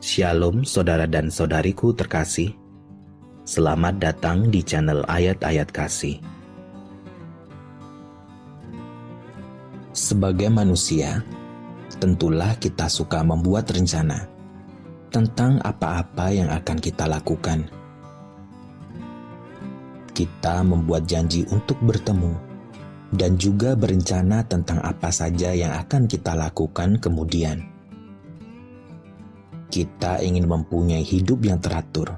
Shalom saudara dan saudariku terkasih. Selamat datang di channel Ayat-Ayat Kasih. Sebagai manusia, tentulah kita suka membuat rencana tentang apa-apa yang akan kita lakukan. Kita membuat janji untuk bertemu dan juga berencana tentang apa saja yang akan kita lakukan kemudian. Kita ingin mempunyai hidup yang teratur,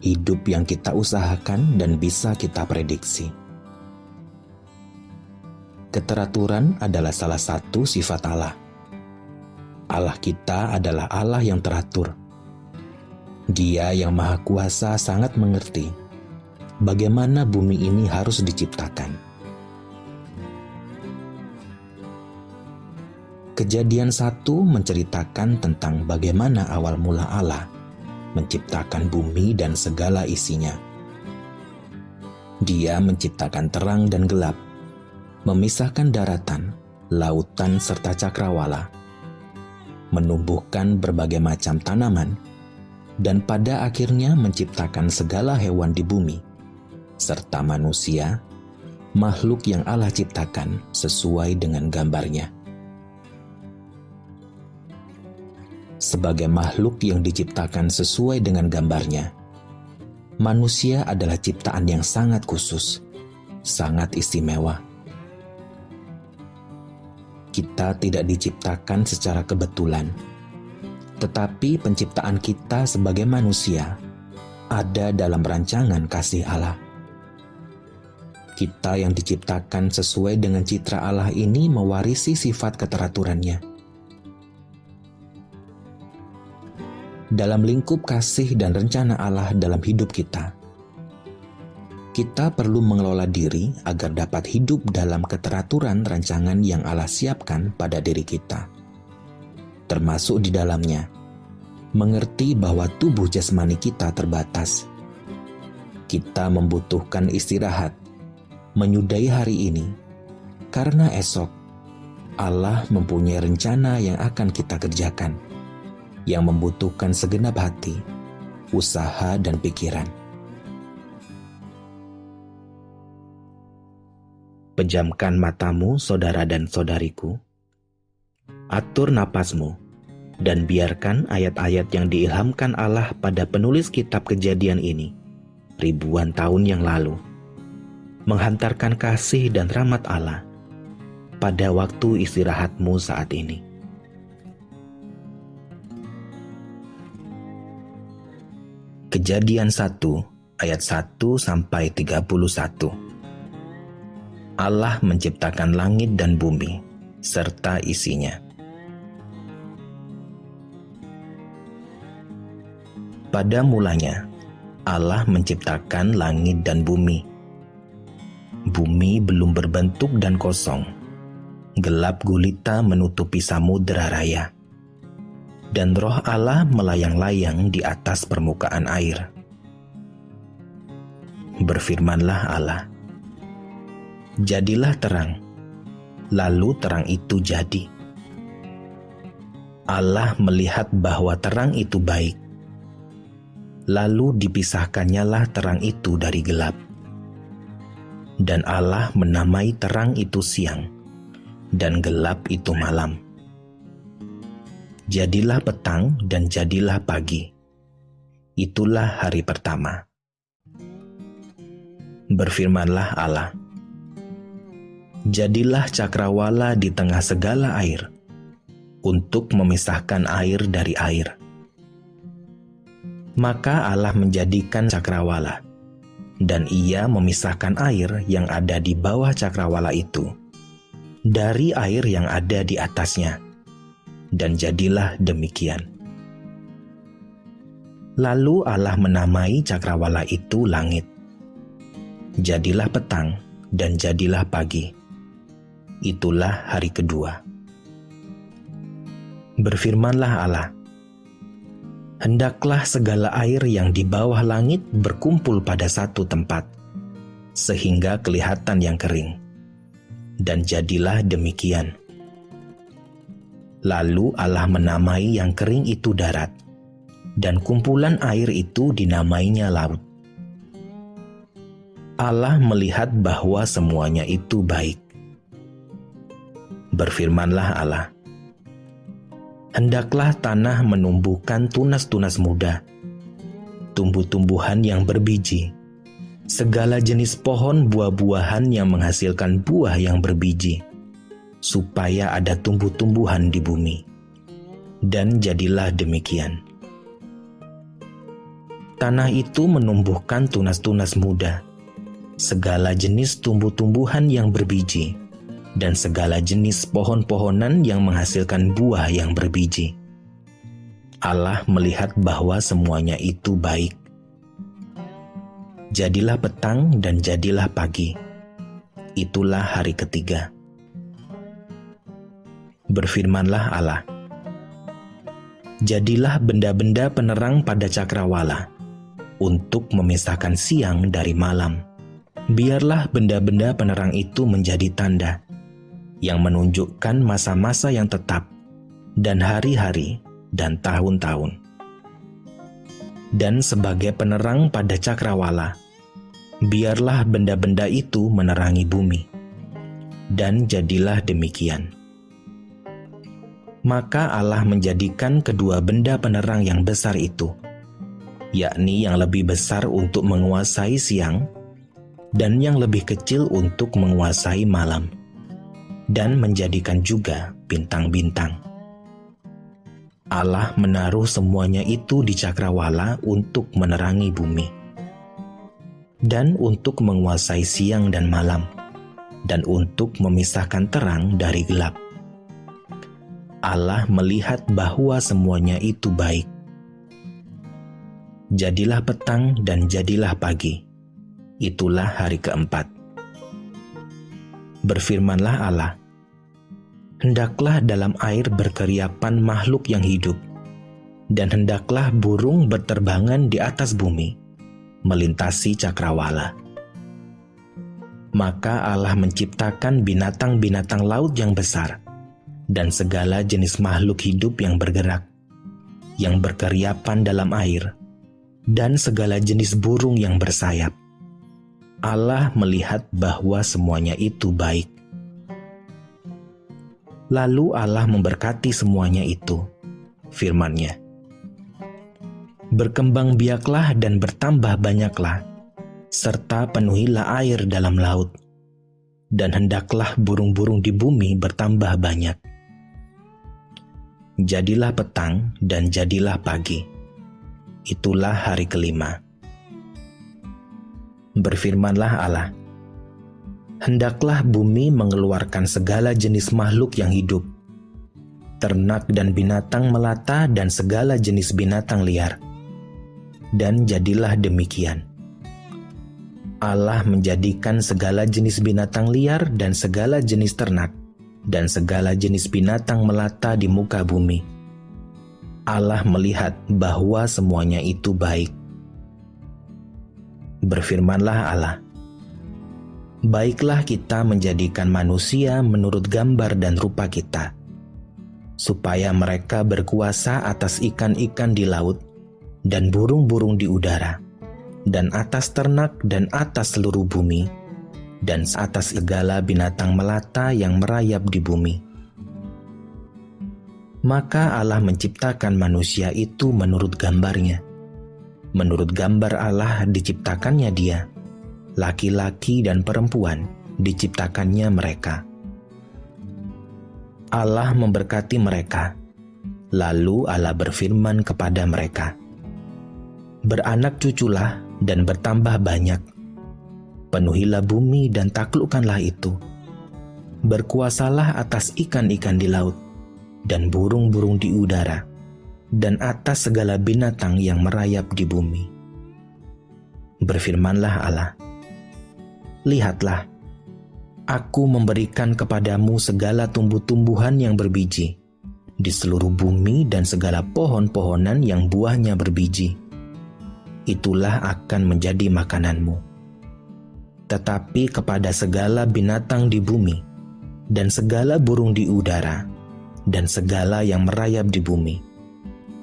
hidup yang kita usahakan dan bisa kita prediksi. Keteraturan adalah salah satu sifat Allah. Allah kita adalah Allah yang teratur. Dia yang Maha Kuasa sangat mengerti bagaimana bumi ini harus diciptakan. Kejadian 1 menceritakan tentang bagaimana awal mula Allah menciptakan bumi dan segala isinya. Dia menciptakan terang dan gelap, memisahkan daratan, lautan serta cakrawala, menumbuhkan berbagai macam tanaman, dan pada akhirnya menciptakan segala hewan di bumi, serta manusia, makhluk yang Allah ciptakan sesuai dengan gambarnya. Sebagai makhluk yang diciptakan sesuai dengan gambarnya, manusia adalah ciptaan yang sangat khusus, sangat istimewa. Kita tidak diciptakan secara kebetulan, tetapi penciptaan kita sebagai manusia ada dalam rancangan kasih Allah. Kita yang diciptakan sesuai dengan citra Allah ini mewarisi sifat keteraturannya. Dalam lingkup kasih dan rencana Allah dalam hidup kita, kita perlu mengelola diri agar dapat hidup dalam keteraturan rancangan yang Allah siapkan pada diri kita. Termasuk di dalamnya, mengerti bahwa tubuh jasmani kita terbatas. Kita membutuhkan istirahat, menyudahi hari ini, karena esok Allah mempunyai rencana yang akan kita kerjakan, yang membutuhkan segenap hati, usaha, dan pikiran. Pejamkan matamu, saudara dan saudariku. Atur napasmu, dan biarkan ayat-ayat yang diilhamkan Allah pada penulis kitab Kejadian ini, ribuan tahun yang lalu, menghantarkan kasih dan rahmat Allah pada waktu istirahatmu saat ini. Kejadian 1 ayat 1 sampai 31. Allah menciptakan langit dan bumi serta isinya. Pada mulanya Allah menciptakan langit dan bumi. Bumi belum berbentuk dan kosong. Gelap gulita menutupi samudera raya. Dan roh Allah melayang-layang di atas permukaan air. Berfirmanlah Allah, "Jadilah terang," lalu terang itu jadi. Allah melihat bahwa terang itu baik. Lalu dipisahkannyalah terang itu dari gelap. Dan Allah menamai terang itu siang, dan gelap itu malam. Jadilah petang dan jadilah pagi. Itulah hari pertama. Berfirmanlah Allah, "Jadilah cakrawala di tengah segala air, untuk memisahkan air dari air." Maka Allah menjadikan cakrawala, dan Ia memisahkan air yang ada di bawah cakrawala itu dari air yang ada di atasnya. Dan jadilah demikian. Lalu Allah menamai cakrawala itu langit. Jadilah petang dan jadilah pagi. Itulah hari kedua. Berfirmanlah Allah, "Hendaklah segala air yang di bawah langit berkumpul pada satu tempat, sehingga kelihatan yang kering. Dan jadilah demikian. Lalu Allah menamai yang kering itu darat, dan kumpulan air itu dinamainya laut. Allah melihat bahwa semuanya itu baik. Berfirmanlah Allah, "Hendaklah tanah menumbuhkan tunas-tunas muda, tumbuh-tumbuhan yang berbiji, segala jenis pohon buah-buahan yang menghasilkan buah yang berbiji, supaya ada tumbuh-tumbuhan di bumi." Dan jadilah demikian. Tanah itu menumbuhkan tunas-tunas muda, segala jenis tumbuh-tumbuhan yang berbiji, dan segala jenis pohon-pohonan yang menghasilkan buah yang berbiji. Allah melihat bahwa semuanya itu baik. Jadilah petang dan jadilah pagi. Itulah hari ketiga. Berfirmanlah Allah, "Jadilah benda-benda penerang pada cakrawala, untuk memisahkan siang dari malam. Biarlah benda-benda penerang itu menjadi tanda, yang menunjukkan masa-masa yang tetap, dan hari-hari, dan tahun-tahun. Dan sebagai penerang pada cakrawala, biarlah benda-benda itu menerangi bumi." Dan jadilah demikian. Maka Allah menjadikan kedua benda penerang yang besar itu, yakni yang lebih besar untuk menguasai siang, dan yang lebih kecil untuk menguasai malam, dan menjadikan juga bintang-bintang. Allah menaruh semuanya itu di cakrawala untuk menerangi bumi, dan untuk menguasai siang dan malam, dan untuk memisahkan terang dari gelap. Allah melihat bahwa semuanya itu baik. Jadilah petang dan jadilah pagi. Itulah hari keempat. Berfirmanlah Allah, "Hendaklah dalam air berkeriapan makhluk yang hidup, dan hendaklah burung berterbangan di atas bumi, melintasi cakrawala." Maka Allah menciptakan binatang-binatang laut yang besar, dan segala jenis makhluk hidup yang bergerak, yang berkeriapan dalam air, dan segala jenis burung yang bersayap. Allah melihat bahwa semuanya itu baik. Lalu Allah memberkati semuanya itu. Firman-Nya, "Berkembang biaklah dan bertambah banyaklah, serta penuhilah air dalam laut, dan hendaklah burung-burung di bumi bertambah banyak." Jadilah petang dan jadilah pagi. Itulah hari kelima. Berfirmanlah Allah, "Hendaklah bumi mengeluarkan segala jenis makhluk yang hidup, ternak dan binatang melata dan segala jenis binatang liar." Dan jadilah demikian. Allah menjadikan segala jenis binatang liar dan segala jenis ternak dan segala jenis binatang melata di muka bumi. Allah melihat bahwa semuanya itu baik. Berfirmanlah Allah, "Baiklah kita menjadikan manusia menurut gambar dan rupa kita, supaya mereka berkuasa atas ikan-ikan di laut dan burung-burung di udara, dan atas ternak dan atas seluruh bumi, dan atas segala binatang melata yang merayap di bumi." Maka Allah menciptakan manusia itu menurut gambarnya. Menurut gambar Allah diciptakannya dia, laki-laki dan perempuan diciptakannya mereka. Allah memberkati mereka, lalu Allah berfirman kepada mereka, "Beranak cuculah dan bertambah banyak, penuhilah bumi dan taklukkanlah itu, berkuasalah atas ikan-ikan di laut, dan burung-burung di udara, dan atas segala binatang yang merayap di bumi." Berfirmanlah Allah, "Lihatlah, Aku memberikan kepadamu segala tumbuh-tumbuhan yang berbiji di seluruh bumi dan segala pohon-pohonan yang buahnya berbiji. Itulah akan menjadi makananmu. Tetapi kepada segala binatang di bumi dan segala burung di udara dan segala yang merayap di bumi,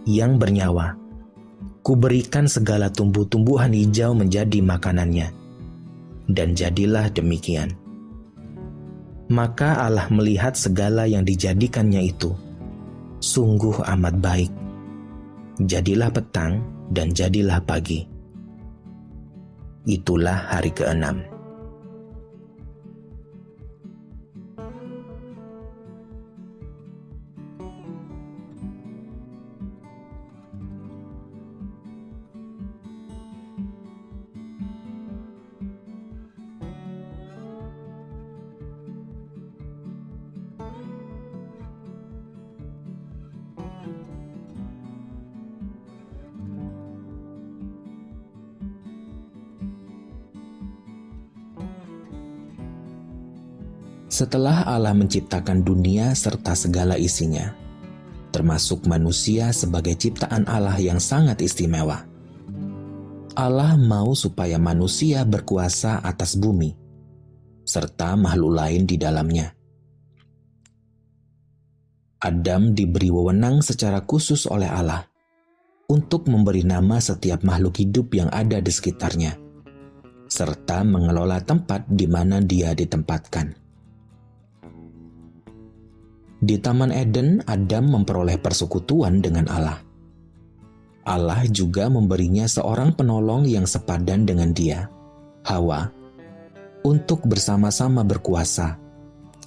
yang bernyawa, Kuberikan segala tumbuh-tumbuhan hijau menjadi makanannya. Dan jadilah demikian. Maka Allah melihat segala yang dijadikannya itu, sungguh amat baik. Jadilah petang dan jadilah pagi. Itulah hari ke-6. Setelah Allah menciptakan dunia serta segala isinya, termasuk manusia sebagai ciptaan Allah yang sangat istimewa, Allah mau supaya manusia berkuasa atas bumi, serta makhluk lain di dalamnya. Adam diberi wewenang secara khusus oleh Allah untuk memberi nama setiap makhluk hidup yang ada di sekitarnya, serta mengelola tempat di mana dia ditempatkan. Di Taman Eden, Adam memperoleh persekutuan dengan Allah. Allah juga memberinya seorang penolong yang sepadan dengan dia, Hawa, untuk bersama-sama berkuasa,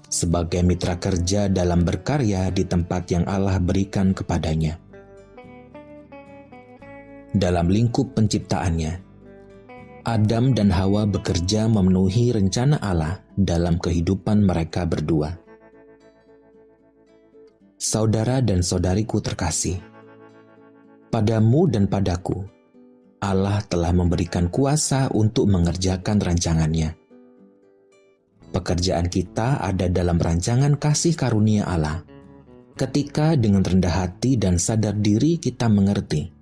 sebagai mitra kerja dalam berkarya di tempat yang Allah berikan kepadanya. Dalam lingkup penciptaannya, Adam dan Hawa bekerja memenuhi rencana Allah dalam kehidupan mereka berdua. Saudara dan saudariku terkasih, padamu dan padaku, Allah telah memberikan kuasa untuk mengerjakan rancangannya. Pekerjaan kita ada dalam rancangan kasih karunia Allah, ketika dengan rendah hati dan sadar diri kita mengerti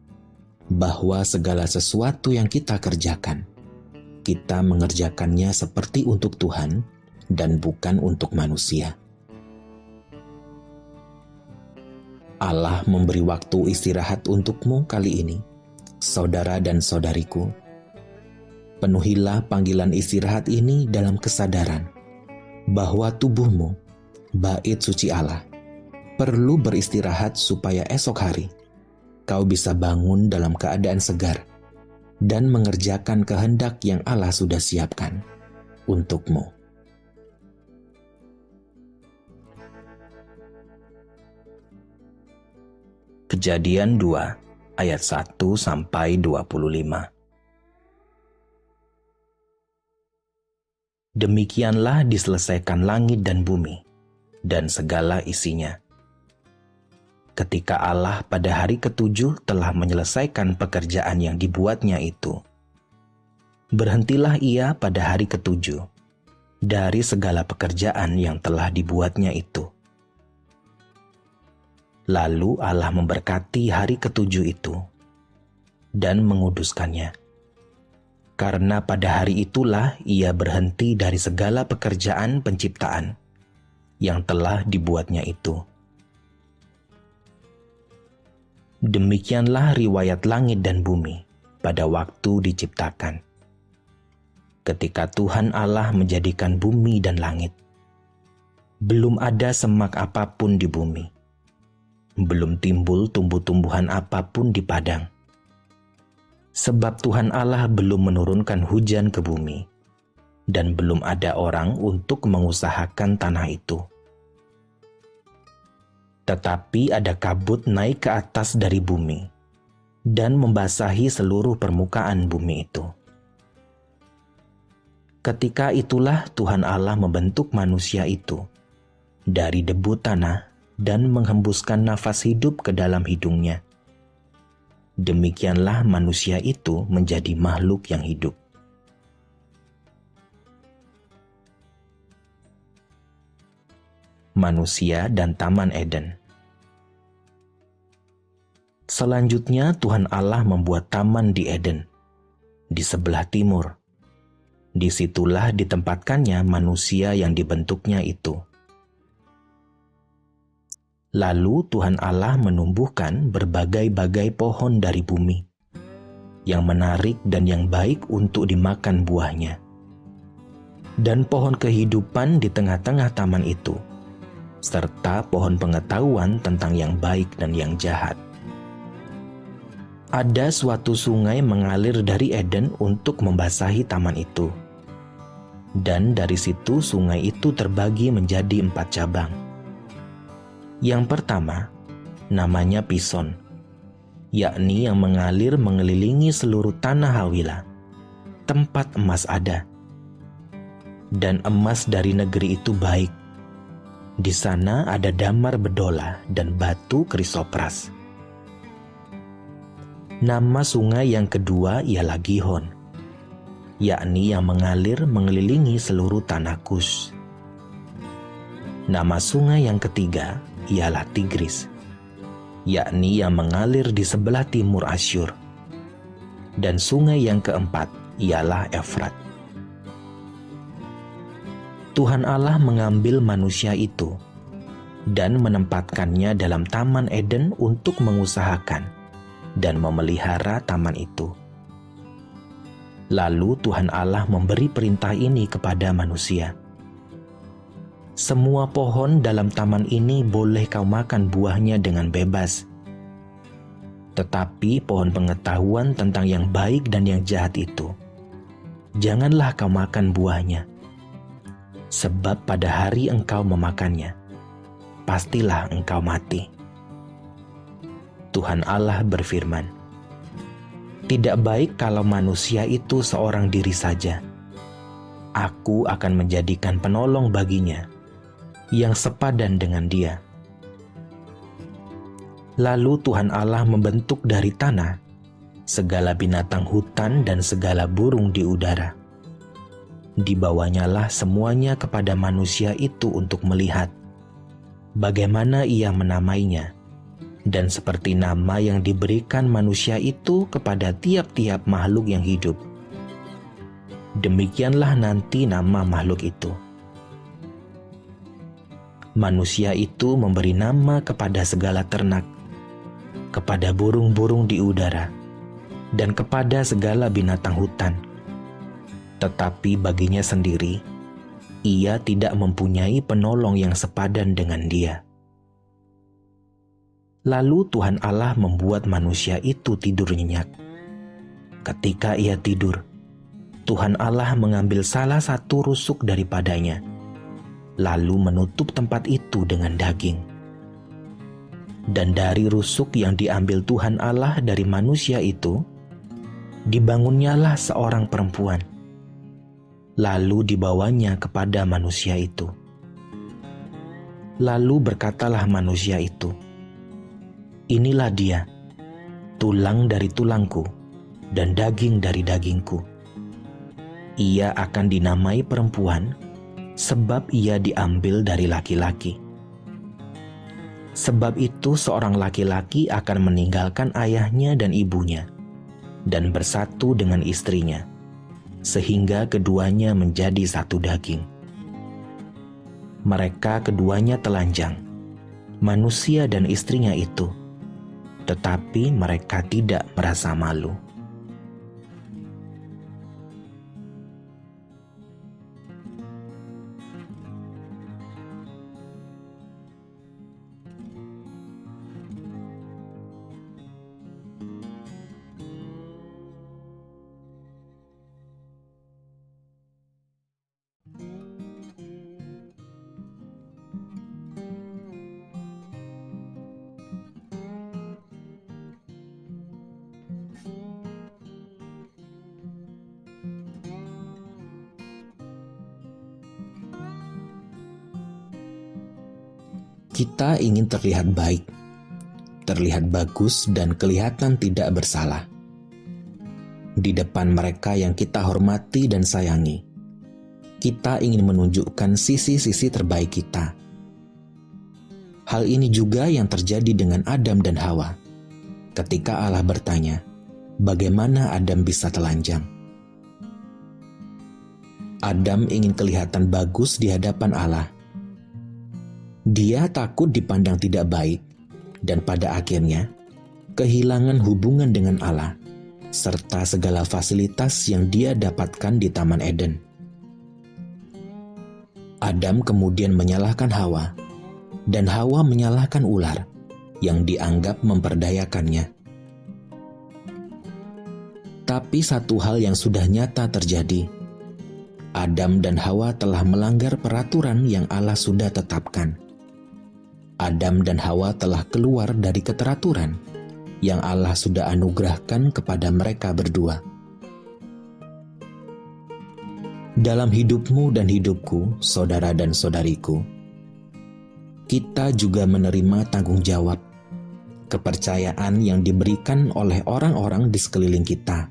bahwa segala sesuatu yang kita kerjakan, kita mengerjakannya seperti untuk Tuhan dan bukan untuk manusia. Allah memberi waktu istirahat untukmu kali ini, saudara dan saudariku. Penuhilah panggilan istirahat ini dalam kesadaran bahwa tubuhmu, bait suci Allah, perlu beristirahat supaya esok hari kau bisa bangun dalam keadaan segar dan mengerjakan kehendak yang Allah sudah siapkan untukmu. Kejadian 2 ayat 1-25. Demikianlah diselesaikan langit dan bumi dan segala isinya. Ketika Allah pada hari ke-7 telah menyelesaikan pekerjaan yang dibuatnya itu, berhentilah ia pada hari ke-7 dari segala pekerjaan yang telah dibuatnya itu. Lalu Allah memberkati hari ke-7 itu dan menguduskannya. Karena pada hari itulah ia berhenti dari segala pekerjaan penciptaan yang telah dibuatnya itu. Demikianlah riwayat langit dan bumi pada waktu diciptakan. Ketika Tuhan Allah menjadikan bumi dan langit, belum ada semak apapun di bumi. Belum timbul tumbuh-tumbuhan apapun di padang. Sebab Tuhan Allah belum menurunkan hujan ke bumi, dan belum ada orang untuk mengusahakan tanah itu. Tetapi ada kabut naik ke atas dari bumi, dan membasahi seluruh permukaan bumi itu. Ketika itulah Tuhan Allah membentuk manusia itu dari debu tanah, dan menghembuskan nafas hidup ke dalam hidungnya. Demikianlah manusia itu menjadi makhluk yang hidup. Manusia dan Taman Eden. Selanjutnya Tuhan Allah membuat taman di Eden, di sebelah timur. Disitulah ditempatkannya manusia yang dibentuknya itu. Lalu Tuhan Allah menumbuhkan berbagai-bagai pohon dari bumi yang menarik dan yang baik untuk dimakan buahnya. Dan pohon kehidupan di tengah-tengah taman itu, serta pohon pengetahuan tentang yang baik dan yang jahat. Ada suatu sungai mengalir dari Eden untuk membasahi taman itu. Dan dari situ sungai itu terbagi menjadi 4 cabang. Yang pertama, namanya Pison, yakni yang mengalir mengelilingi seluruh tanah Hawila, tempat emas ada. Dan emas dari negeri itu baik. Di sana ada damar bedola dan batu krisopras. Nama sungai yang kedua ialah Gihon, yakni yang mengalir mengelilingi seluruh tanah Kus. Nama sungai yang ketiga ialah Tigris, yakni yang mengalir di sebelah timur Asyur. Dan sungai yang keempat ialah Efrat. Tuhan Allah mengambil manusia itu dan menempatkannya dalam Taman Eden untuk mengusahakan dan memelihara taman itu. Lalu Tuhan Allah memberi perintah ini kepada manusia. Semua pohon dalam taman ini boleh kau makan buahnya dengan bebas. Tetapi pohon pengetahuan tentang yang baik dan yang jahat itu, janganlah kau makan buahnya. Sebab pada hari engkau memakannya, pastilah engkau mati. Tuhan Allah berfirman, "Tidak baik kalau manusia itu seorang diri saja. Aku akan menjadikan penolong baginya, yang sepadan dengan dia." Lalu Tuhan Allah membentuk dari tanah segala binatang hutan dan segala burung di udara. Dibawanyalah semuanya kepada manusia itu untuk melihat bagaimana ia menamainya, dan seperti nama yang diberikan manusia itu kepada tiap-tiap makhluk yang hidup, demikianlah nanti nama makhluk itu. Manusia itu memberi nama kepada segala ternak, kepada burung-burung di udara, dan kepada segala binatang hutan. Tetapi baginya sendiri, ia tidak mempunyai penolong yang sepadan dengan dia. Lalu Tuhan Allah membuat manusia itu tidur nyenyak. Ketika ia tidur, Tuhan Allah mengambil salah satu rusuk daripadanya, lalu menutup tempat itu dengan daging. Dan dari rusuk yang diambil Tuhan Allah dari manusia itu, dibangunnyalah seorang perempuan. Lalu dibawanya kepada manusia itu. Lalu berkatalah manusia itu, "Inilah dia, tulang dari tulangku dan daging dari dagingku. Ia akan dinamai perempuan, sebab ia diambil dari laki-laki. Sebab itu seorang laki-laki akan meninggalkan ayahnya dan ibunya, dan bersatu dengan istrinya, sehingga keduanya menjadi satu daging. Mereka keduanya telanjang, manusia dan istrinya itu, tetapi mereka tidak merasa malu." Kita ingin terlihat baik, terlihat bagus, dan kelihatan tidak bersalah di depan mereka yang kita hormati dan sayangi. Kita ingin menunjukkan sisi-sisi terbaik kita. Hal ini juga yang terjadi dengan Adam dan Hawa ketika Allah bertanya, bagaimana Adam bisa telanjang? Adam ingin kelihatan bagus di hadapan Allah. Dia takut dipandang tidak baik, dan pada akhirnya kehilangan hubungan dengan Allah serta segala fasilitas yang dia dapatkan di Taman Eden. Adam kemudian menyalahkan Hawa, dan Hawa menyalahkan ular yang dianggap memperdayakannya. Tapi satu hal yang sudah nyata terjadi. Adam dan Hawa telah melanggar peraturan yang Allah sudah tetapkan. Adam dan Hawa telah keluar dari keteraturan yang Allah sudah anugerahkan kepada mereka berdua. Dalam hidupmu dan hidupku, saudara dan saudariku, kita juga menerima tanggung jawab, kepercayaan yang diberikan oleh orang-orang di sekeliling kita.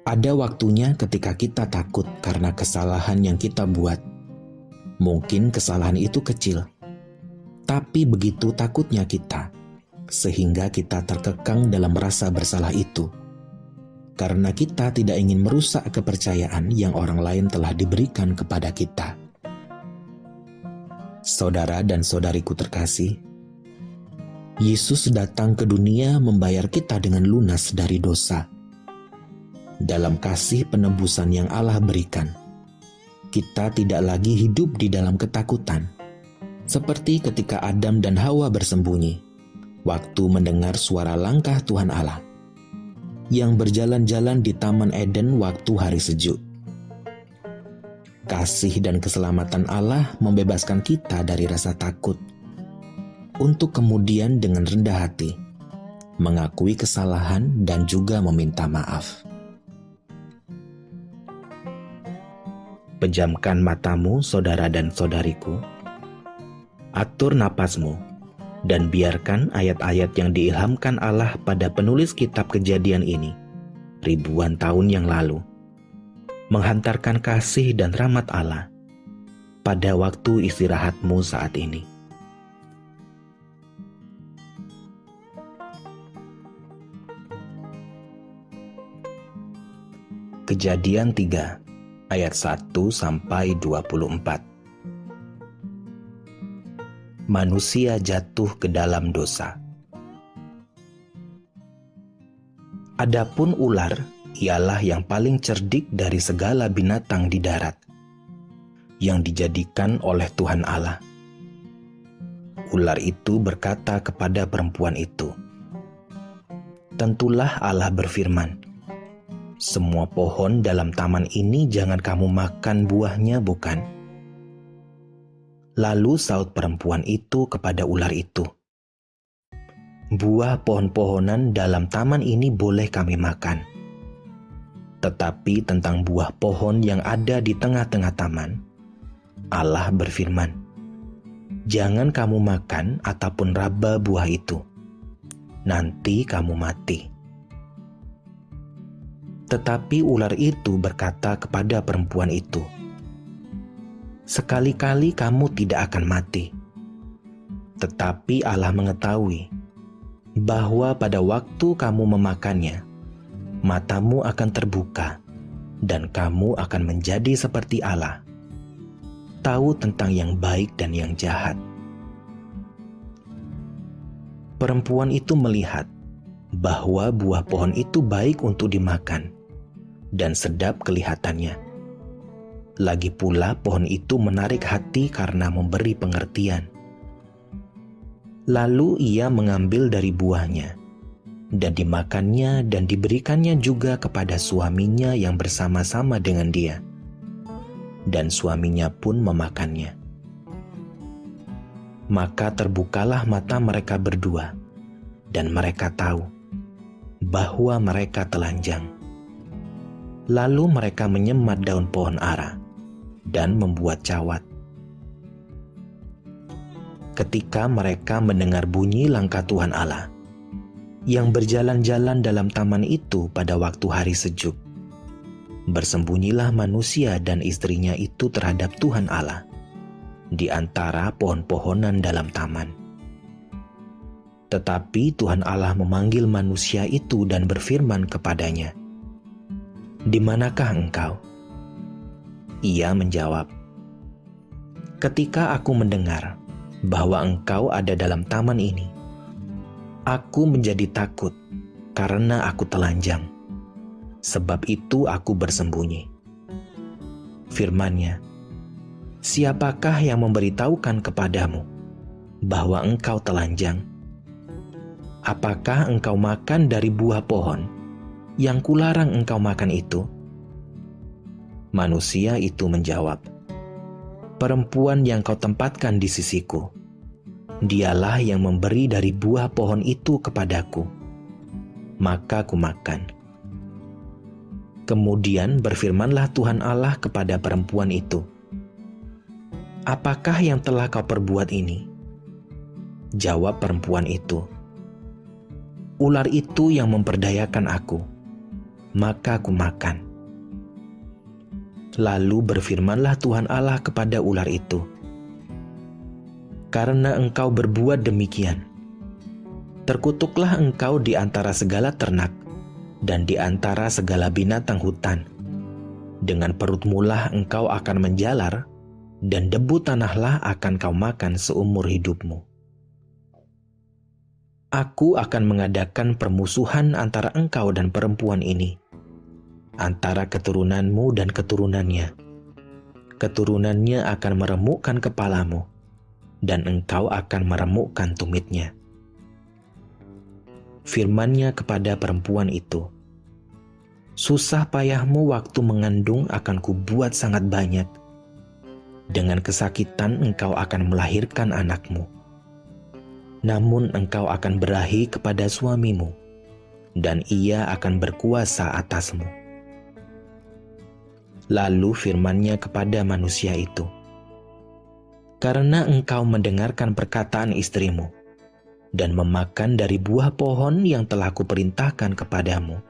Ada waktunya ketika kita takut karena kesalahan yang kita buat. Mungkin kesalahan itu kecil, tapi begitu takutnya kita, sehingga kita terkekang dalam rasa bersalah itu. Karena kita tidak ingin merusak kepercayaan yang orang lain telah diberikan kepada kita. Saudara dan saudariku terkasih, Yesus datang ke dunia membayar kita dengan lunas dari dosa. Dalam kasih penebusan yang Allah berikan, kita tidak lagi hidup di dalam ketakutan, seperti ketika Adam dan Hawa bersembunyi waktu mendengar suara langkah Tuhan Allah yang berjalan-jalan di Taman Eden waktu hari sejuk. Kasih dan keselamatan Allah membebaskan kita dari rasa takut, untuk kemudian dengan rendah hati mengakui kesalahan dan juga meminta maaf. Pejamkan matamu, saudara dan saudariku. Atur napasmu, dan biarkan ayat-ayat yang diilhamkan Allah pada penulis kitab Kejadian ini, ribuan tahun yang lalu, menghantarkan kasih dan rahmat Allah pada waktu istirahatmu saat ini. Kejadian 3 ayat 1-24. Manusia jatuh ke dalam dosa. Adapun ular ialah yang paling cerdik dari segala binatang di darat, yang dijadikan oleh Tuhan Allah. Ular itu berkata kepada perempuan itu, "Tentulah Allah berfirman, semua pohon dalam taman ini jangan kamu makan buahnya, bukan?" Lalu saut perempuan itu kepada ular itu, "Buah pohon-pohonan dalam taman ini boleh kami makan. Tetapi tentang buah pohon yang ada di tengah-tengah taman, Allah berfirman, jangan kamu makan ataupun raba buah itu. Nanti kamu mati." Tetapi ular itu berkata kepada perempuan itu, "Sekali-kali kamu tidak akan mati. Tetapi Allah mengetahui bahwa pada waktu kamu memakannya, matamu akan terbuka dan kamu akan menjadi seperti Allah, tahu tentang yang baik dan yang jahat." Perempuan itu melihat bahwa buah pohon itu baik untuk dimakan dan sedap kelihatannya. Lagi pula pohon itu menarik hati karena memberi pengertian. Lalu ia mengambil dari buahnya dan dimakannya dan diberikannya juga kepada suaminya yang bersama-sama dengan dia. Dan suaminya pun memakannya. Maka terbukalah mata mereka berdua dan mereka tahu bahwa mereka telanjang. Lalu mereka menyemat daun pohon ara dan membuat cawat. Ketika mereka mendengar bunyi langkah Tuhan Allah yang berjalan-jalan dalam taman itu pada waktu hari sejuk, bersembunyilah manusia dan istrinya itu terhadap Tuhan Allah di antara pohon-pohonan dalam taman. Tetapi Tuhan Allah memanggil manusia itu dan berfirman kepadanya, "Di manakah engkau?" Ia menjawab, "Ketika aku mendengar bahwa engkau ada dalam taman ini, aku menjadi takut karena aku telanjang. Sebab itu aku bersembunyi. Firman-Nya, siapakah yang memberitahukan kepadamu bahwa engkau telanjang? Apakah engkau makan dari buah pohon yang kularang engkau makan itu? Manusia itu menjawab, perempuan yang kau tempatkan di sisiku, dialah yang memberi dari buah pohon itu kepadaku. Maka kumakan. Kemudian berfirmanlah Tuhan Allah kepada perempuan itu, apakah yang telah kau perbuat ini? Jawab perempuan itu, ular itu yang memperdayakan aku, maka kumakan. Lalu berfirmanlah Tuhan Allah kepada ular itu, karena engkau berbuat demikian, terkutuklah engkau di antara segala ternak dan di antara segala binatang hutan. Dengan perutmulah engkau akan menjalar, dan debu tanahlah akan kau makan seumur hidupmu. Aku akan mengadakan permusuhan antara engkau dan perempuan ini, antara keturunanmu dan keturunannya. Keturunannya akan meremukkan kepalamu, dan engkau akan meremukkan tumitnya. Firman-Nya kepada perempuan itu, susah payahmu waktu mengandung akan kubuat sangat banyak. Dengan kesakitan engkau akan melahirkan anakmu. Namun engkau akan berahi kepada suamimu, dan ia akan berkuasa atasmu. Lalu firman-Nya kepada manusia itu, karena engkau mendengarkan perkataan istrimu, dan memakan dari buah pohon yang telah kuperintahkan kepadamu,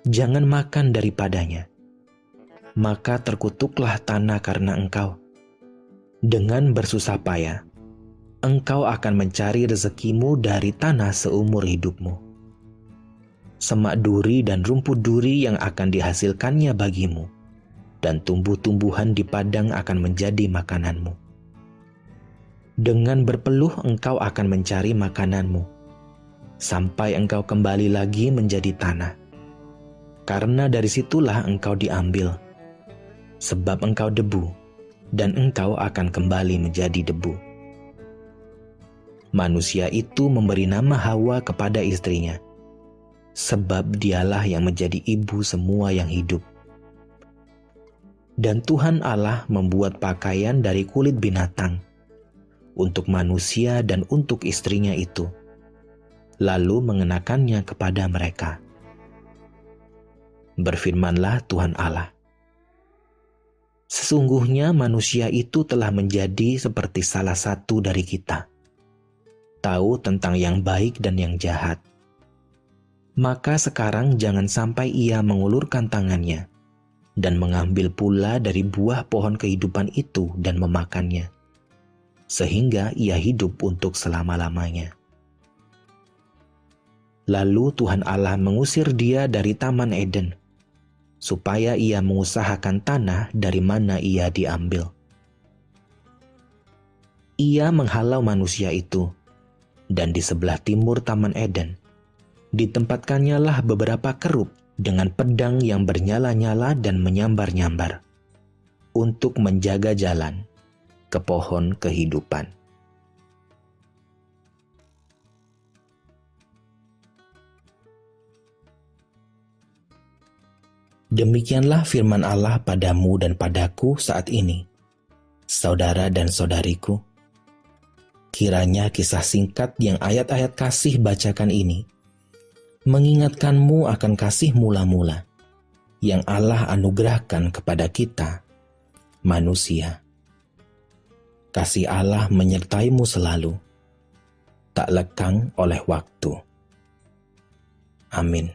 jangan makan daripadanya, maka terkutuklah tanah karena engkau. Dengan bersusah payah, engkau akan mencari rezekimu dari tanah seumur hidupmu. Semak duri dan rumput duri yang akan dihasilkannya bagimu, dan tumbuh-tumbuhan di padang akan menjadi makananmu. Dengan berpeluh engkau akan mencari makananmu, sampai engkau kembali lagi menjadi tanah. Karena dari situlah engkau diambil, sebab engkau debu, dan engkau akan kembali menjadi debu. Manusia itu memberi nama Hawa kepada istrinya, sebab dialah yang menjadi ibu semua yang hidup. Dan Tuhan Allah membuat pakaian dari kulit binatang untuk manusia dan untuk istrinya itu, lalu mengenakannya kepada mereka. Berfirmanlah Tuhan Allah, sesungguhnya manusia itu telah menjadi seperti salah satu dari kita, tahu tentang yang baik dan yang jahat. Maka sekarang jangan sampai ia mengulurkan tangannya dan mengambil pula dari buah pohon kehidupan itu dan memakannya, sehingga ia hidup untuk selama-lamanya. Lalu Tuhan Allah mengusir dia dari Taman Eden, supaya ia mengusahakan tanah dari mana ia diambil. Ia menghalau manusia itu, dan di sebelah timur Taman Eden, ditempatkannya lah beberapa kerub dengan pedang yang bernyala-nyala dan menyambar-nyambar, untuk menjaga jalan ke pohon kehidupan. Demikianlah firman Allah padamu dan padaku saat ini, saudara dan saudariku. Kiranya kisah singkat yang ayat-ayat kasih bacakan ini mengingatkanmu akan kasih mula-mula yang Allah anugerahkan kepada kita, manusia. Kasih Allah menyertaimu selalu, tak lekang oleh waktu. Amin.